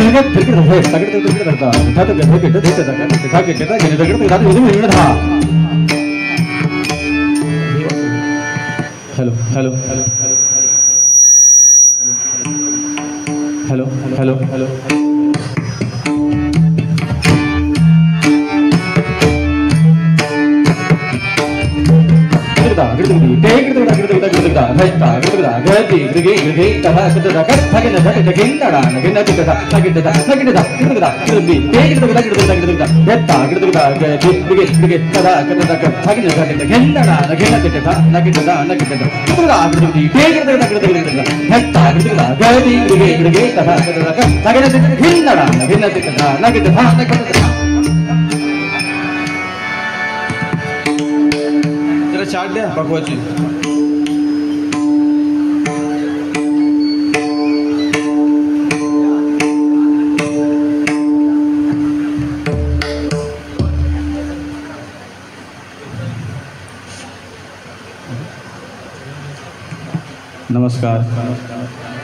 Hello hello hello hello hello chaat द्या पकवाची. नमस्कार.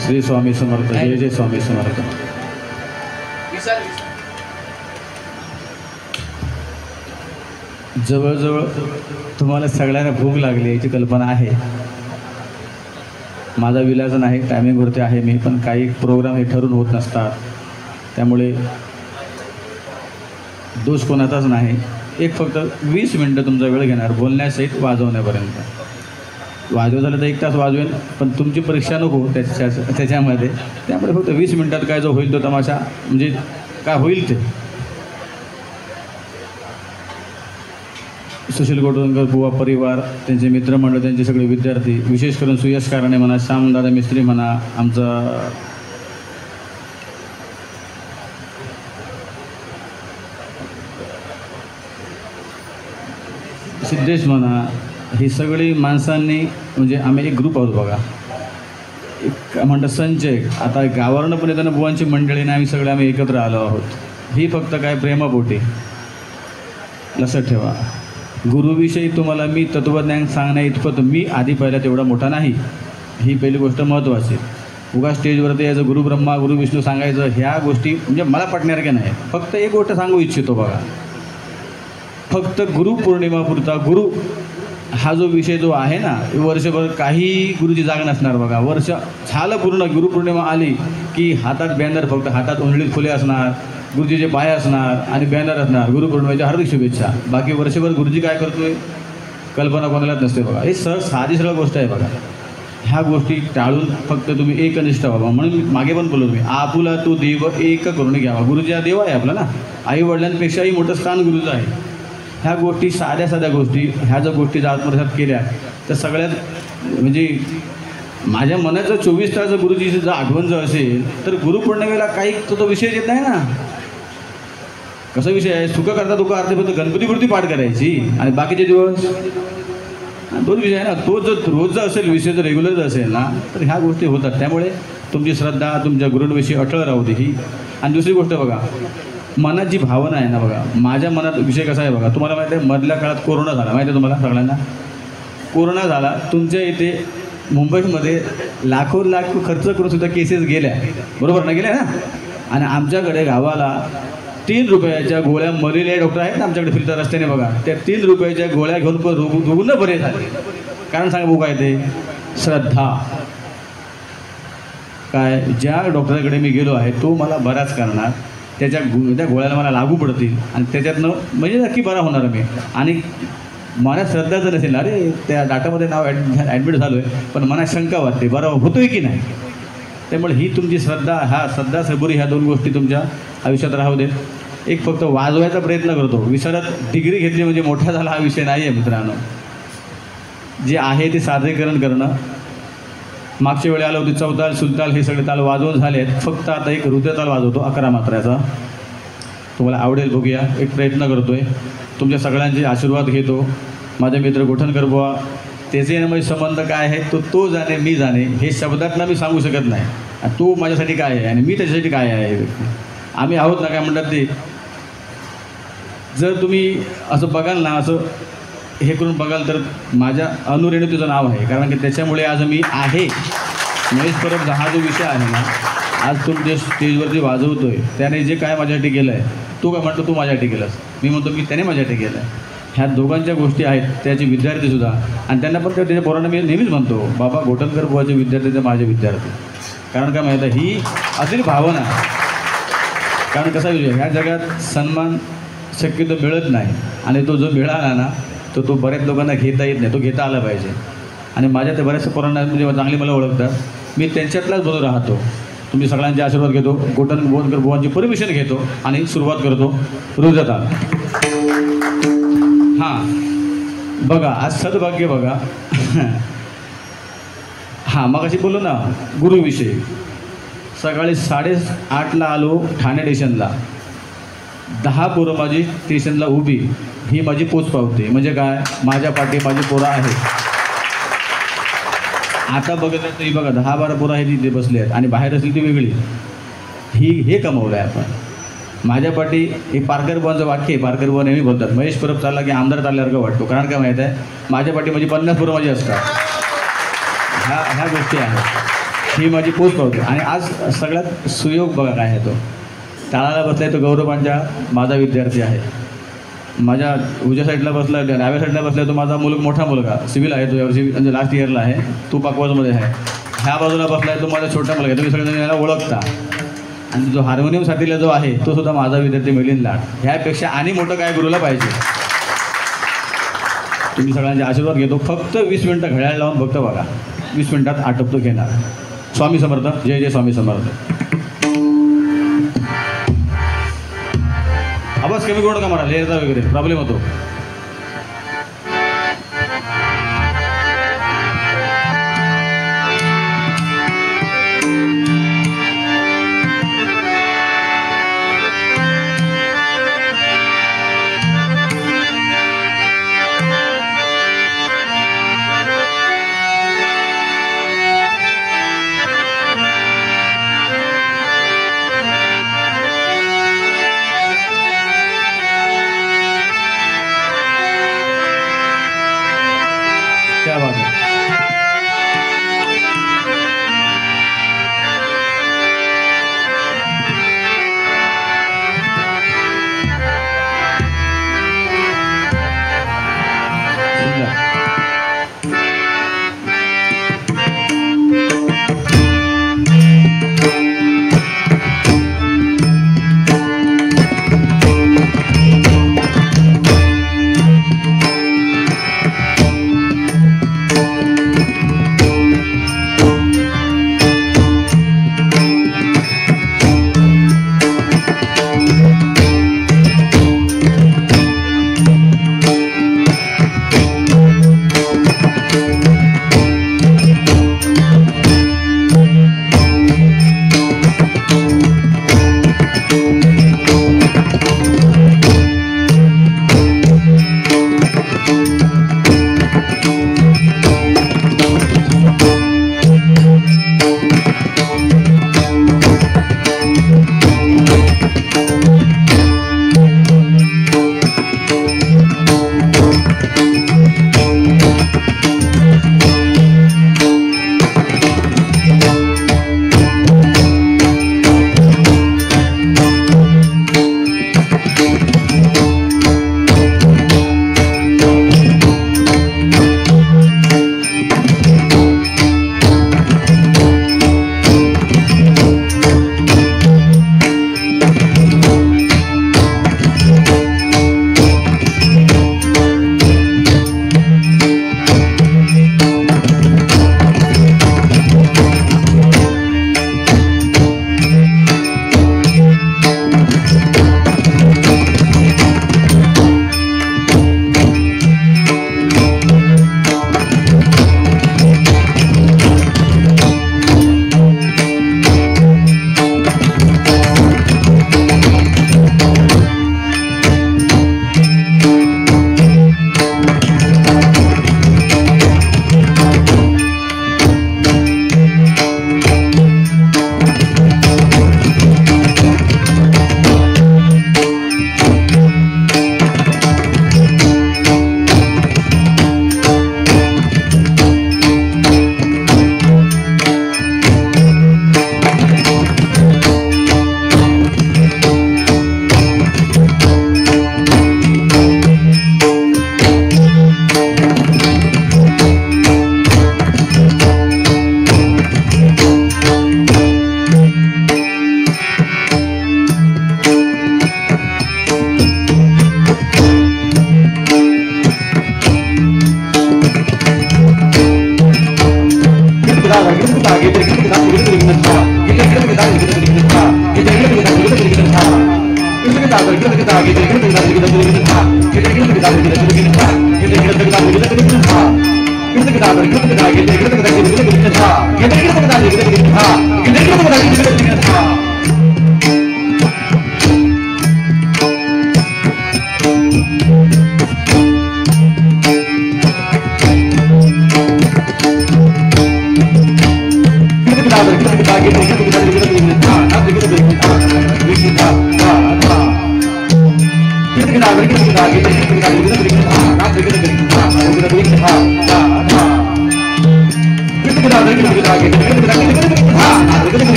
श्री स्वामी समर्थ. जय जय स्वामी समर्थ. जवळजवळ तुम्हाला सगळ्यांना भूक लागली याची कल्पना आहे. माझा विलाज नाही, टायमिंगवरती आहे मी, पण काही प्रोग्राम हे ठरून होत नसतात, त्यामुळे दोष कोणाचाच नाही. एक फक्त 20 मिनटं तुमचा वेळ घेणार बोलण्यासहित वाजवण्यापर्यंत. वाजव झालं तर 1 तास वाजवेल, पण तुमची परीक्षा नको त्याच्यामध्ये. त्यामुळे फक्त 20 मिनटात काय जो होईल तो तमाशा, म्हणजे काय होईल ते. सुशील गोटवणकर बुवा परिवार, त्यांचे मित्रमंडळ, त्यांचे सगळे विद्यार्थी, विशेष करून सुयश कारणे म्हणा, श्यामदादा मिस्त्री म्हणा, आमचा सिद्धेश म्हणा, ही सगळी माणसांनी, म्हणजे आम्ही एक ग्रुप आहोत बघा, एक म्हणतात संचय. आता गावावरनं पण येताना बुवांची मंडळीने आम्ही एकत्र आलो आहोत. ही फक्त काय प्रेमापोटी. लक्षात ठेवा, गुरुविषयी तुम्हाला मी तत्त्वज्ञान सांगण्या इतपत मी आधी पहिला तेवढा मोठा नाही. ही पहिली गोष्ट महत्त्वाची. उगा स्टेजवरती यायचं गुरु ब्रह्मा गुरु विष्णू सांगायचं, ह्या गोष्टी म्हणजे मला पटणाऱ्या नाही. फक्त एक गोष्ट सांगू इच्छितो बघा, फक्त गुरुपौर्णिमापुरता गुरु हा जो विषय जो आहे ना, वर्षभर काही गुरुची जाग नसणार बघा. वर्ष झालं पूर्ण, गुरुपौर्णिमा आली की हातात बॅनर, फक्त हातात उंडळीत फुले असणार, गुरुजीचे पाय असणार आणि बॅनर असणार, गुरुपौर्णिमेच्या हार्दिक शुभेच्छा. बाकी वर्षभर गुरुजी काय करतोय कल्पना कोणालाच नसते बघा. हे साधी सरळ गोष्ट आहे बघा. ह्या गोष्टी टाळून फक्त तुम्ही एकनिष्ठ व्हावा. म्हणून मी मागे पण बोललो, मी आपुला तो देव एक करून घ्यावा. गुरुजी हा देव आहे आपला ना, आई वडिलांपेक्षाही मोठं स्थान गुरुचं आहे. ह्या गोष्टी साध्या साध्या गोष्टी, ह्या जर गोष्टी जर आत्मसात केल्या तर सगळ्यात, म्हणजे माझ्या मनाचं 24 तास गुरुजीची जर आठवण जर असेल तर गुरुपौर्णिमेला काही तो विषय येत नाही ना. कसा विषय आहे, सुख करता दुःख अर्धे फक्त गणपतीपुरती पाठ करायची आणि बाकीचे दिवस 2 विषय आहे ना. तो जर रोज जर असेल विषय, जर रेग्युलर जर असेल ना, तर ह्या गोष्टी होतात. त्यामुळे तुमची श्रद्धा तुमच्या गुरूंविषयी अटळ राहू दे ही. आणि दुसरी गोष्ट बघा, मनात जी भावना आहे ना बघा, माझ्या मनात विषय कसा आहे बघा, तुम्हाला माहिती आहे मधल्या काळात कोरोना झाला, माहिती आहे तुम्हाला सगळ्यांना. कोरोना झाला, तुमच्या इथे मुंबईमध्ये लाखो लाख खर्च करून सुद्धा केसेस गेल्या, बरोबर ना, गेल्या ना. आणि आमच्याकडे गावाला 3 रुपयाच्या गोळ्या, मलेरिया डॉक्टर आहेत ना आमच्याकडे फिरतात रस्त्याने बघा, त्या 3 रुपयाच्या गोळ्या घेऊन पण रुग्ण बरे झाले. कारण सांगा भाऊ काय ते, श्रद्धा. काय, ज्या डॉक्टरकडे मी गेलो आहे तो मला बराच करणार, त्या गोळ्याला मला लागू पडतील आणि त्याच्यातनं म्हणजे नक्की बरा होणार मी. आणि मनात श्रद्धा जर नसेल, अरे त्या डाटामध्ये नाव ॲडमिट झालो आहे, पण मनात शंका वाटते बरं होतोय की नाही. त्यामुळे ही तुमची श्रद्धा, श्रद्धा सबुरी, ह्या 2 गोष्टी तुमच्या आयुष्यात राहू दे. एक फक्त वाजवायचा प्रयत्न करतो. विसरत डिग्री घेतली म्हणजे मोठा झाला हा विषय नाही आहे मित्रांनो. जे आहे ते सादरीकरण करणं. मागच्या वेळी आलं होती चौताल सुलताल, हे सगळे ताल वाजवून झाले आहेत. फक्त आता एक हृदयताल वाजवतो 11 मात्र्याचा. तुम्हाला आवडेल बघूया, एक प्रयत्न करतो आहे. तुमच्या सगळ्यांचे आशीर्वाद घेतो. माझे मित्र गोठणकर बुवा, त्याचे म्हणजे संबंध काय आहे तो जाणे मी जाणे, हे शब्दातनं मी सांगू शकत नाही. आणि तो माझ्यासाठी काय आहे आणि मी त्याच्यासाठी काय आहे. आम्ही आहोत ना, काय म्हणतात ते, जर तुम्ही असं बघाल ना, असं हे करून बघाल तर माझ्या अनुरेणुतीचं नाव आहे. कारण की त्याच्यामुळे आज मी आहे. महेश परब हा जो विषय आहे ना, आज तू जे स्टेजवरती वाजवतोय त्याने जे काय माझ्यासाठी केलं आहे, तू काय म्हणतो तू माझ्यासाठी केलंस, मी म्हणतो की त्याने माझ्यासाठी केलं आहे. ह्या दोघांच्या गोष्टी आहेत. त्याचे विद्यार्थीसुद्धा, आणि त्यांना पण त्याच्या पोरांना मी नेहमीच म्हणतो, बाबा गोटनकर बुवाचे विद्यार्थी ते माझे विद्यार्थी. कारण काय माहीत आहे, ही असली भावना. कारण कसा विषय, ह्या जगात सन्मान शक्यतो मिळत नाही, आणि तो जो मिळाला ना तो बऱ्याच लोकांना घेता येत नाही, तो घेता आला पाहिजे. आणि माझ्या ते बऱ्याचशा पोरांना म्हणजे चांगले मला ओळखतात, मी त्यांच्यातलाच बनून राहतो. तुम्ही सगळ्यांचे आशीर्वाद घेतो, गोटनकर बुवांची परमिशन घेतो आणि सुरुवात करतो रुजतात. हां बघा, आज सद्भाग्य बघा. हां मग अशी बोललो ना गुरुविषयी. सकाळी 8:30ला आलो ठाणे स्टेशनला, 10 पोरं माझी स्टेशनला उभी. ही माझी पोच पावते. म्हणजे काय, माझ्या पाठी माझी पोरं आहेत. आता बघितलं तरी बघा 10-12 पोरं आहेत तिथे बसले आहेत, आणि बाहेर असली ती वेगळी. हे कमवलं आहे आपण. माझ्या पाठी हे पारकर बुवांचं वाक्य आहे. पारकर बुवा नेहमी बोलतात, महेश परब चालला की आमदार चालल्यासारखं वाटतो. कारण काय माहीत आहे, माझ्या पाठी माझी 50 पोरं माझी असतात. ह्या गोष्टी आहेत. ही माझी पोच पावते. आणि आज सगळ्यात सुयोग बघा काय आहे, तो टाळाला बसला आहे तो गौरवांच्या माझा विद्यार्थी आहे. माझ्या उजव्या साईडला बसला, डाव्या साईडला बसला तो माझा मोठा मुलगा सिव्हिल आहे, तो यावर्षी म्हणजे लास्ट इयरला आहे, तो पाकवाजमध्ये आहे. ह्या बाजूला बसला आहे तो माझा छोटा मुलगा आहे, तुम्ही सगळ्यांनी याला ओळखता. आणि जो हार्मोनियम साथीला जो आहे तो सुद्धा माझा विद्यार्थी मिलिंद लाड. ह्यापेक्षा आणि मोठं काय गुरुला पाहिजे. तुम्ही सगळ्यांचे आशीर्वाद घेतो. फक्त 20 मिनटं घड्याळ लावून फक्त बघा, 20 मिनटात आटपतो घेणार. स्वामी समर्थ. जय जय स्वामी समर्थ. आवाज कमी करू नका, मला लेअरचा वगैरे प्रॉब्लेम होतो.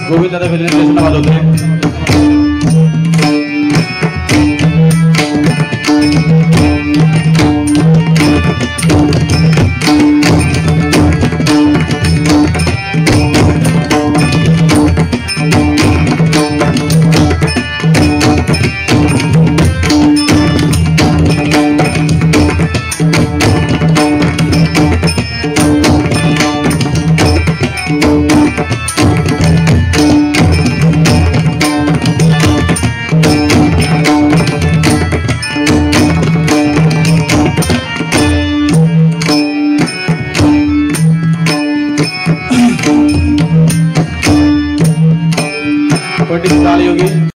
गोविंदादा फिल्म वाजवतोय. पंडित लाल योगी